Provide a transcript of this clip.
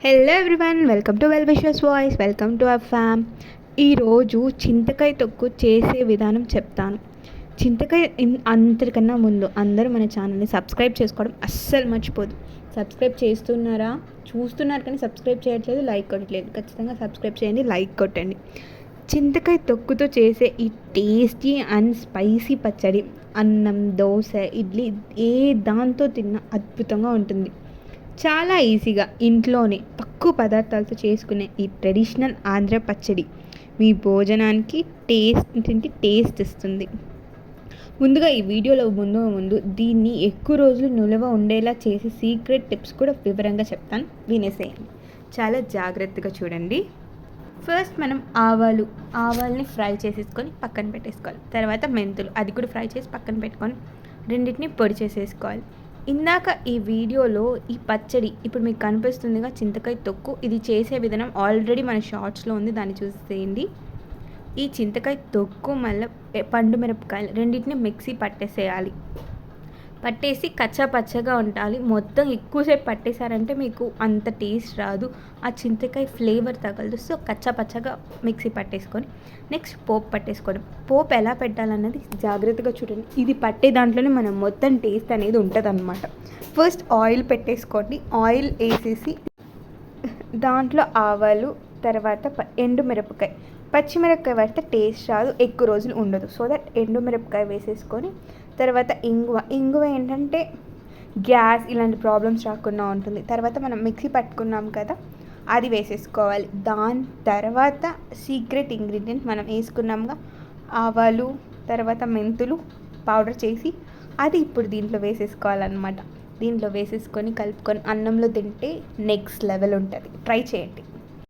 Hello everyone, welcome to well wishes voice. Welcome to our fam. ఈరోజు చింతకాయ తొక్కు చేసే విధానం చెప్తాను. చింతకాయ అందరికన్నా ముందు అందరూ మన ఛానల్ని సబ్స్క్రైబ్ చేసుకోవడం అస్సలు మర్చిపోదు. సబ్స్క్రైబ్ చేస్తున్నారా? చూస్తున్నారు కానీ సబ్స్క్రైబ్ చేయట్లేదు, లైక్ కొట్టలేదు. ఖచ్చితంగా సబ్స్క్రైబ్ చేయండి, లైక్ కొట్టండి. చింతకాయ తొక్కుతో చేసే ఈ టేస్టీ అండ్ స్పైసీ పచ్చడి అన్నం, దోశ, ఇడ్లీ ఏ దాంతో తిన్నా అద్భుతంగా ఉంటుంది. చాలా ఈజీగా ఇంట్లోనే తక్కువ పదార్థాలతో చేసుకునే ఈ ట్రెడిషనల్ ఆంధ్ర పచ్చడి మీ భోజనానికి టేస్ట్ ఇస్తుంది. ముందుగా ఈ వీడియోలో ముందు దీన్ని ఎక్కువ రోజులు నిల్వ ఉండేలా చేసే సీక్రెట్ టిప్స్ కూడా వివరంగా చెప్తాను, వినేసేయండి. చాలా జాగ్రత్తగా చూడండి. ఫస్ట్ మనం ఆవాల్ని ఫ్రై చేసేసుకొని పక్కన పెట్టేసుకోవాలి. తర్వాత మెంతులు, అది కూడా ఫ్రై చేసి పక్కన పెట్టుకొని రెండింటిని పొడి చేసేసుకోవాలి. ఇందాక ఈ వీడియోలో ఈ పచ్చడి ఇప్పుడు మీకు కనిపిస్తుందిగా చింతకాయ తొక్కు, ఇది చేసే విధానం ఆల్రెడీ మన షార్ట్స్లో ఉంది, దాన్ని చూసేయండి. ఈ చింతకాయ తొక్కు మళ్ళీ పండు మిరపకాయలు రెండింటిని మిక్సీ పట్టేసేయాలి. పట్టేసి కచ్చా పచ్చగా ఉండాలి. మొత్తం ఎక్కువసేపు పట్టేశారంటే మీకు అంత టేస్ట్ రాదు, ఆ చింతకాయ ఫ్లేవర్ తగలదు. సో కచ్చా పచ్చగా మిక్సీ పట్టేసుకొని నెక్స్ట్ పోపు పట్టేసుకోవడం. పోపు ఎలా పెట్టాలన్నది జాగ్రత్తగా చూడండి. ఇది పట్టే దాంట్లోనే మనం మొత్తం టేస్ట్ అనేది ఉంటుంది అన్నమాట. ఫస్ట్ ఆయిల్ పెట్టేసుకోండి. ఆయిల్ వేసేసి దాంట్లో ఆవాలు, తర్వాత ఎండుమిరపకాయ, పచ్చిమిరపకాయ పడితే టేస్ట్ రాదు, ఎక్కువ రోజులు ఉండదు. సో దట్ ఎండుమిరపకాయ వేసేసుకొని తర్వాత ఇంగువ ఏంటంటే గ్యాస్ ఇలాంటి ప్రాబ్లమ్స్ రాకుండా ఉంటుంది. తర్వాత మనం మిక్సీ పట్టుకున్నాం కదా, అది వేసేసుకోవాలి. దాని తర్వాత సీక్రెట్ ఇంగ్రీడియంట్ మనం వేసుకున్నాంగా ఆవాలు, తర్వాత మెంతులు పౌడర్ చేసి అది ఇప్పుడు దీంట్లో వేసేసుకోవాలన్నమాట. దీంట్లో వేసేసుకొని కలుపుకొని అన్నంలో తింటే నెక్స్ట్ లెవెల్ ఉంటుంది. ట్రై చేయండి.